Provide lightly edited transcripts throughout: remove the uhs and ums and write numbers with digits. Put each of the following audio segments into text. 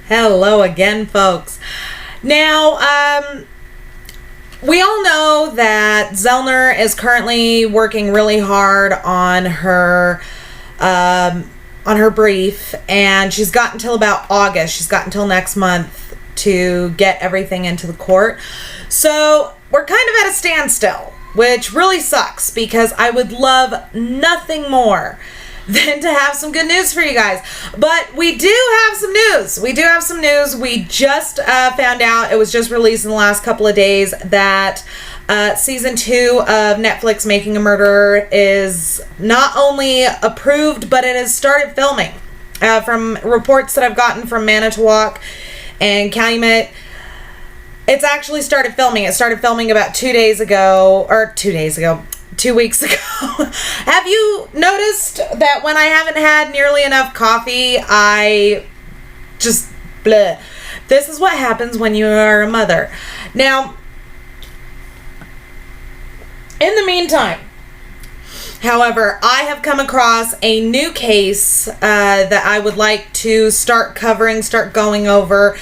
Hello again, folks. Now, we all know that Zellner is currently working really hard on her brief, and she's got until about August. She's got until next month to get everything into the court. So we're kind of at a standstill, which really sucks because I would love nothing more than to have some good news for you guys. But we do have some news. We just found out, it was just released in the last couple of days, that season 2 of Netflix Making a Murderer is not only approved, but it has started filming. From reports that I've gotten from Manitowoc and Calumet, it's actually started filming. It started filming about 2 weeks ago. Have you noticed that when I haven't had nearly enough coffee, I just bleh. This is what happens when you are a mother. Now, in the meantime, however, I have come across a new case that I would like to start going over.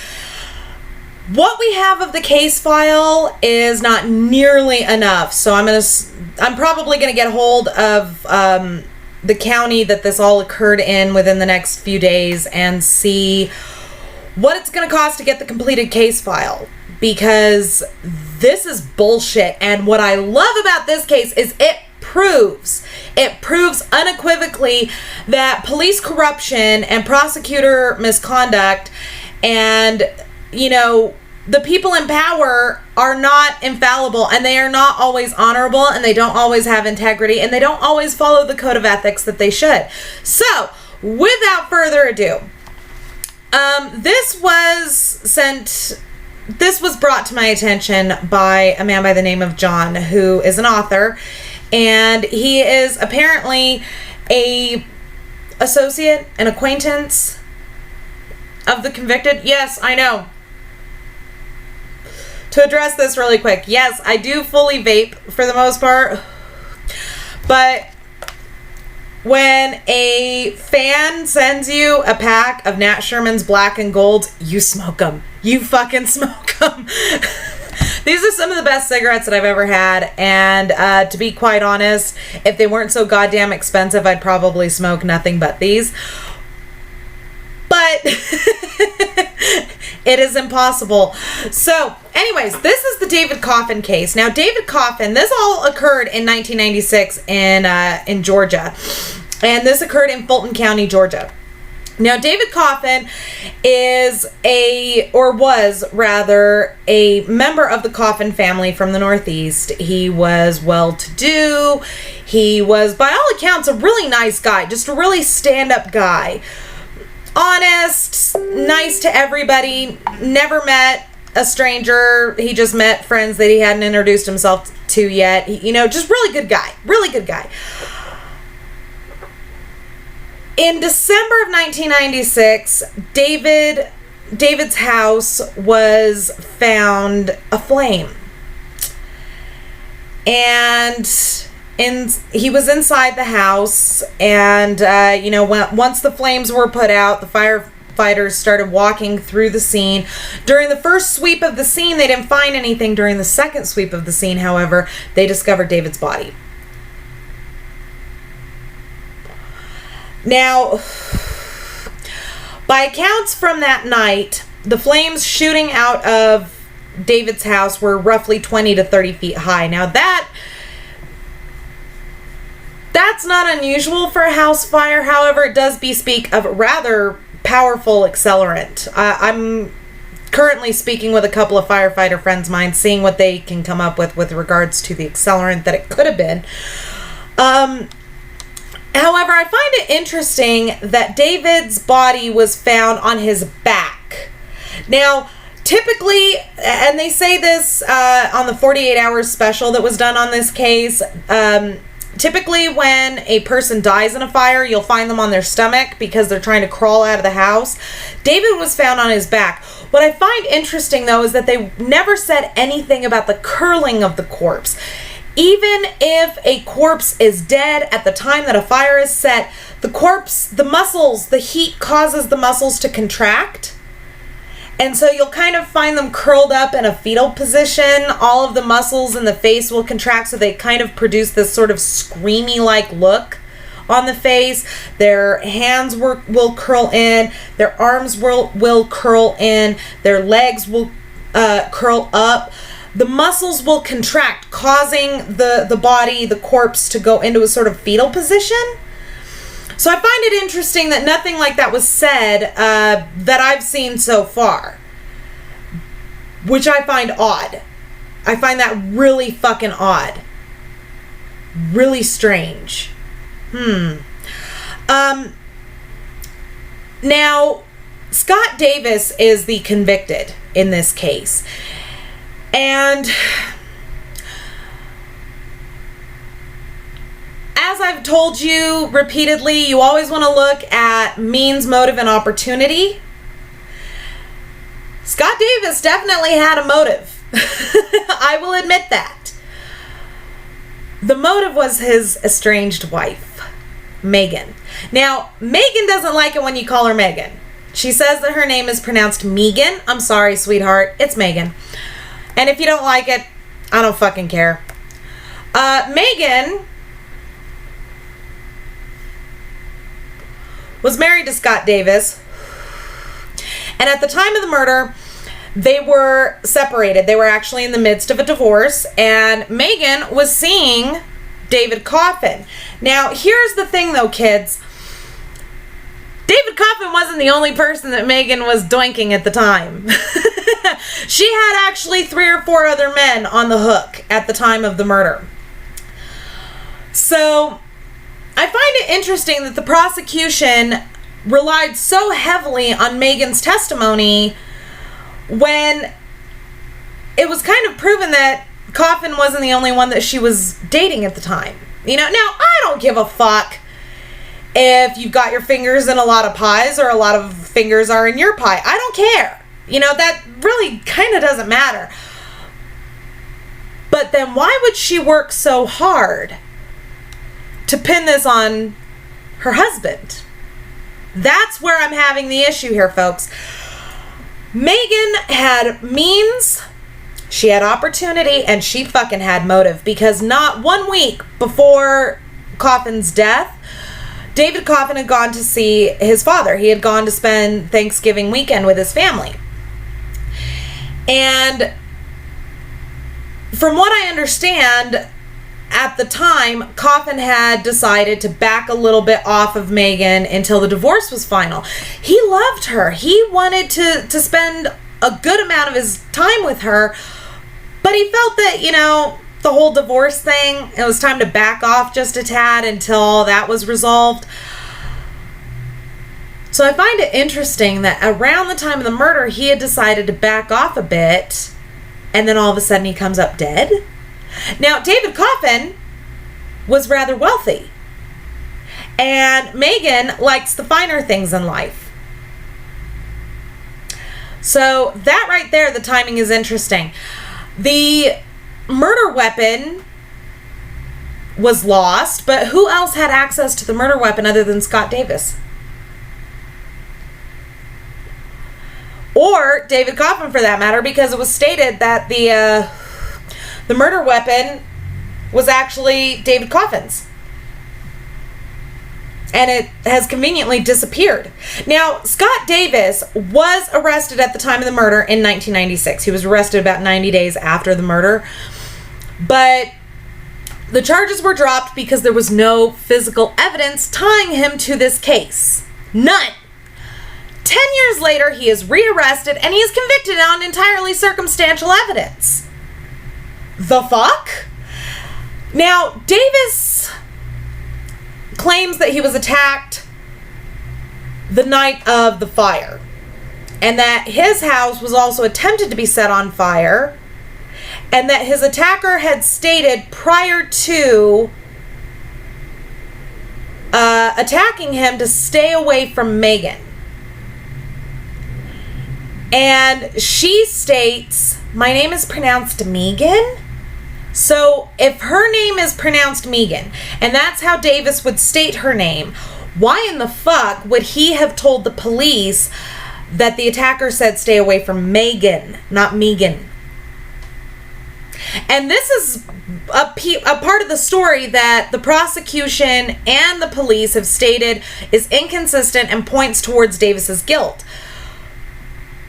What we have of the case file is not nearly enough, so I'm probably going to get hold of the county that this all occurred in within the next few days and see what it's going to cost to get the completed case file, because this is bullshit. And what I love about this case is it proves unequivocally that police corruption and prosecutor misconduct and, you know, the people in power are not infallible, and they are not always honorable, and they don't always have integrity, and they don't always follow the code of ethics that they should. So, without further ado, this was brought to my attention by a man by the name of John, who is an author, and he is apparently an acquaintance of the convicted. Yes, I know. To address this really quick, yes, I do fully vape for the most part, but when a fan sends you a pack of Nat Sherman's Black and Golds, you smoke them. You fucking smoke them. These are some of the best cigarettes that I've ever had, and to be quite honest, if they weren't so goddamn expensive, I'd probably smoke nothing but these. But it is impossible. So, anyways, this is the David Coffin case. Now, David Coffin, this all occurred in 1996 in Georgia. And this occurred in Fulton County, Georgia. Now, David Coffin was a member of the Coffin family from the Northeast. He was well-to-do. He was, by all accounts, a really nice guy. Just a really stand-up guy. Honest, nice to everybody, never met a stranger. He just met friends that he hadn't introduced himself to yet. Just really good guy. In December of 1996, David's house was found aflame. And he was inside the house, and once the flames were put out, the firefighters started walking through the scene. During the first sweep of the scene, they didn't find anything. During the second sweep of the scene, however, they discovered David's body. Now, by accounts from that night, the flames shooting out of David's house were roughly 20 to 30 feet high. Now, that's not unusual for a house fire. However, it does bespeak of a rather powerful accelerant. I'm currently speaking with a couple of firefighter friends of mine, seeing what they can come up with regards to the accelerant that it could have been. However, I find it interesting that David's body was found on his back. Now, typically, and they say this on the 48 Hours special that was done on this case, typically when a person dies in a fire, you'll find them on their stomach because they're trying to crawl out of the house. David was found on his back. What I find interesting, though, is that they never said anything about the curling of the corpse. Even if a corpse is dead at the time that a fire is set, the muscles, the heat causes the muscles to contract. And so you'll kind of find them curled up in a fetal position. All of the muscles in the face will contract, so they kind of produce this sort of screamy-like look on the face. Their hands will curl in. Their arms will curl in. Their legs will curl up. The muscles will contract, causing the body, the corpse, to go into a sort of fetal position. So I find it interesting that nothing like that was said that I've seen so far, which I find odd. I find that really fucking odd. Really strange. Now, Scott Davis is the convicted in this case. And as I've told you repeatedly, you always want to look at means, motive, and opportunity. Scott Davis definitely had a motive. I will admit that. The motive was his estranged wife, Megan. Now, Megan doesn't like it when you call her Megan. She says that her name is pronounced Megan. I'm sorry, sweetheart. It's Megan. And if you don't like it, I don't fucking care. Megan was married to Scott Davis. And at the time of the murder, they were separated. They were actually in the midst of a divorce. And Megan was seeing David Coffin. Now, here's the thing though, kids. David Coffin wasn't the only person that Megan was doinking at the time. She had actually 3 or 4 other men on the hook at the time of the murder. So, I find it interesting that the prosecution relied so heavily on Megan's testimony when it was kind of proven that Coffin wasn't the only one that she was dating at the time. You know, now, I don't give a fuck if you've got your fingers in a lot of pies or a lot of fingers are in your pie. I don't care. You know, that really kind of doesn't matter. But then why would she work so hard to pin this on her husband? That's where I'm having the issue here, folks. Megan had means, she had opportunity, and she fucking had motive, because not 1 week before Coffin's death, David Coffin had gone to see his father. He had gone to spend Thanksgiving weekend with his family. And from what I understand, at the time, Coffin had decided to back a little bit off of Megan until the divorce was final. He loved her. He wanted to spend a good amount of his time with her, but he felt that, you know, the whole divorce thing, it was time to back off just a tad until that was resolved. So I find it interesting that around the time of the murder, he had decided to back off a bit, and then all of a sudden he comes up dead. Now, David Coffin was rather wealthy, and Megan likes the finer things in life. So that right there, the timing is interesting. The murder weapon was lost, but who else had access to the murder weapon other than Scott Davis? Or David Coffin, for that matter, because it was stated that the murder weapon was actually David Coffin's. And it has conveniently disappeared. Now, Scott Davis was arrested at the time of the murder in 1996. He was arrested about 90 days after the murder. But the charges were dropped because there was no physical evidence tying him to this case. None. 10 years later, he is rearrested and he is convicted on entirely circumstantial evidence. The fuck? Now, Davis claims that he was attacked the night of the fire, and that his house was also attempted to be set on fire, and that his attacker had stated prior to attacking him to stay away from Megan. And she states, my name is pronounced Megan. So if her name is pronounced Megan, and that's how Davis would state her name, why in the fuck would he have told the police that the attacker said stay away from Megan, not Megan. And this is a part of the story that the prosecution and the police have stated is inconsistent and points towards Davis's guilt.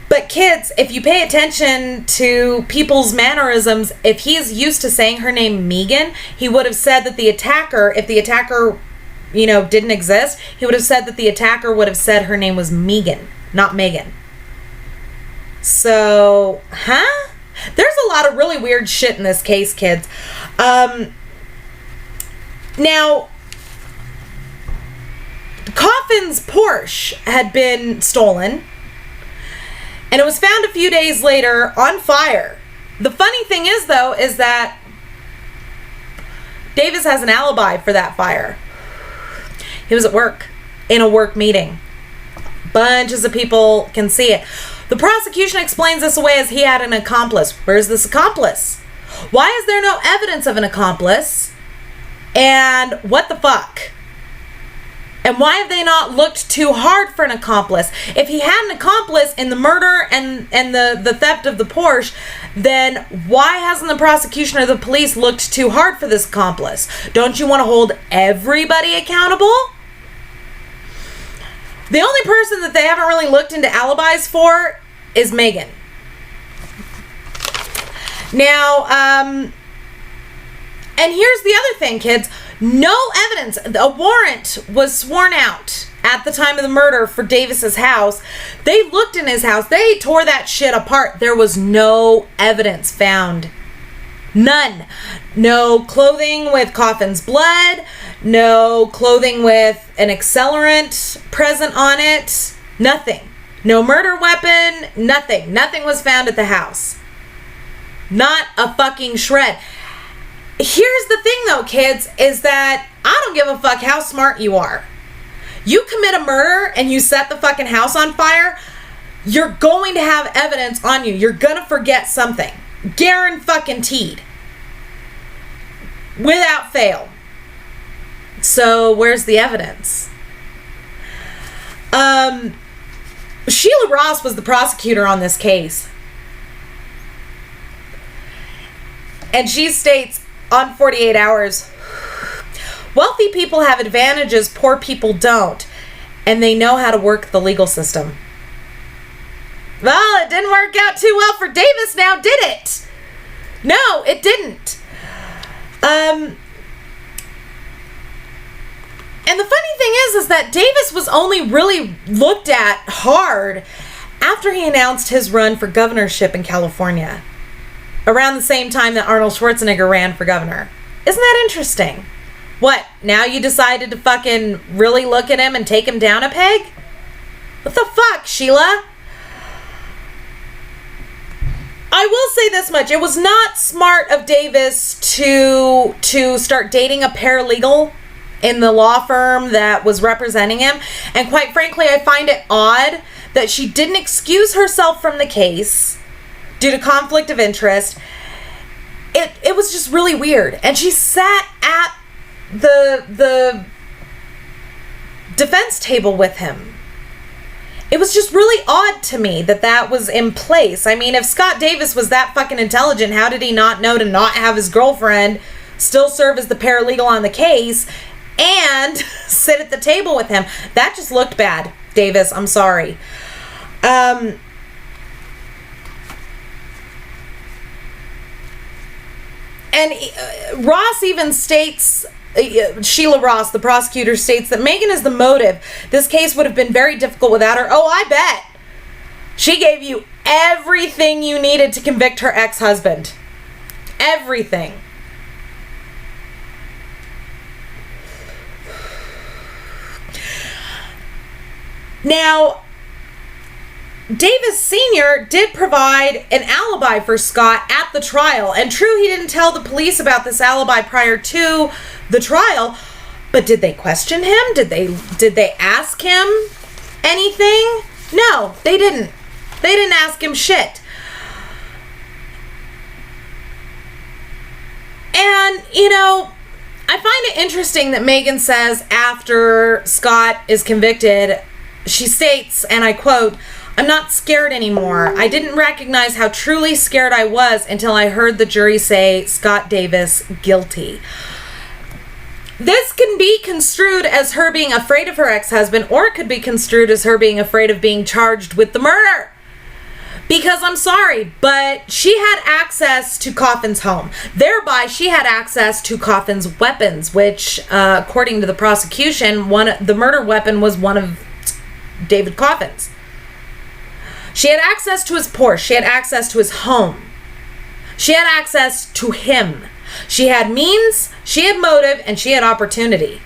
But kids, if you pay attention to people's mannerisms, if he is used to saying her name Megan, he would have said that the attacker, if the attacker, didn't exist, he would have said that the attacker would have said her name was Megan, not Megan. So, there's a lot of really weird shit in this case, kids. Now, Coffin's Porsche had been stolen, and it was found a few days later on fire. The funny thing is, though, is that Davis has an alibi for that fire. He was at work, in a work meeting. Bunches of people can see it. The prosecution explains this away as he had an accomplice. Where's this accomplice? Why is there no evidence of an accomplice? And what the fuck? And why have they not looked too hard for an accomplice? If he had an accomplice in the murder and the theft of the Porsche, then why hasn't the prosecution or the police looked too hard for this accomplice? Don't you want to hold everybody accountable? The only person that they haven't really looked into alibis for is Megan. Now, and here's the other thing, kids. No evidence. A warrant was sworn out at the time of the murder for Davis's house. They looked in his house. They tore that shit apart. There was no evidence found. None. No clothing with Coffin's blood. No clothing with an accelerant present on it. Nothing. No murder weapon. Nothing. Nothing was found at the house. Not a fucking shred. Here's the thing, though, kids, is that I don't give a fuck how smart you are. You commit a murder and you set the fucking house on fire, you're going to have evidence on you. You're gonna forget something. Guaranteed. Without fail. So, where's the evidence? Sheila Ross was the prosecutor on this case. And she states on 48 Hours, wealthy people have advantages poor people don't, and they know how to work the legal system. Well, it didn't work out too well for Davis now, did it? No, it didn't. And the funny thing is that Davis was only really looked at hard after he announced his run for governorship in California, around the same time that Arnold Schwarzenegger ran for governor. Isn't that interesting? What, now you decided to fucking really look at him and take him down a peg? What the fuck, Sheila? I will say this much. It was not smart of Davis to start dating a paralegal in the law firm that was representing him. And quite frankly, I find it odd that she didn't excuse herself from the case due to conflict of interest. It was just really weird. And she sat at the defense table with him. It was just really odd to me that was in place. I mean, if Scott Davis was that fucking intelligent, how did he not know to not have his girlfriend still serve as the paralegal on the case and sit at the table with him? That just looked bad, Davis. I'm sorry. And Ross even states, Sheila Ross, the prosecutor, states that Megan is the motive. This case would have been very difficult without her. Oh, I bet. She gave you everything you needed to convict her ex-husband. Everything. Now, Davis Sr. did provide an alibi for Scott at the trial. And true, he didn't tell the police about this alibi prior to the trial. But did they question him? Did they ask him anything? No, they didn't. They didn't ask him shit. And, I find it interesting that Megan says after Scott is convicted, she states, and I quote, I'm not scared anymore. I didn't recognize how truly scared I was until I heard the jury say Scott Davis guilty. This can be construed as her being afraid of her ex-husband, or it could be construed as her being afraid of being charged with the murder. Because I'm sorry, but she had access to Coffin's home. Thereby, she had access to Coffin's weapons, which, according to the prosecution, the murder weapon was one of David Coffin's. She had access to his Porsche. She had access to his home. She had access to him. She had means, she had motive, and she had opportunity.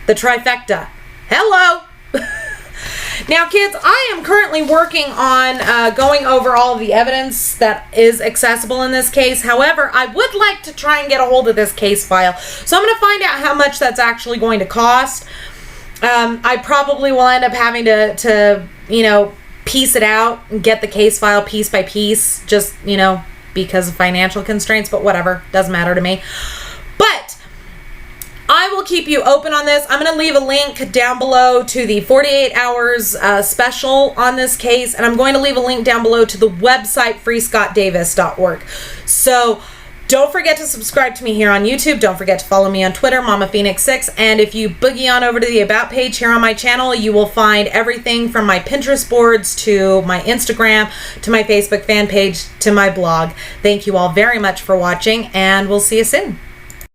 The trifecta. Hello! Now, kids, I am currently working on going over all of the evidence that is accessible in this case. However, I would like to try and get a hold of this case file. So I'm going to find out how much that's actually going to cost. I probably will end up having to piece it out and get the case file piece by piece, just, because of financial constraints, but whatever, doesn't matter to me. But I will keep you open on this. I'm going to leave a link down below to the 48 hours special on this case, and I'm going to leave a link down below to the website freescottdavis.org. So don't forget to subscribe to me here on YouTube. Don't forget to follow me on Twitter, Mama Phoenix 6. And if you boogie on over to the About page here on my channel, you will find everything from my Pinterest boards to my Instagram to my Facebook fan page to my blog. Thank you all very much for watching, and we'll see you soon.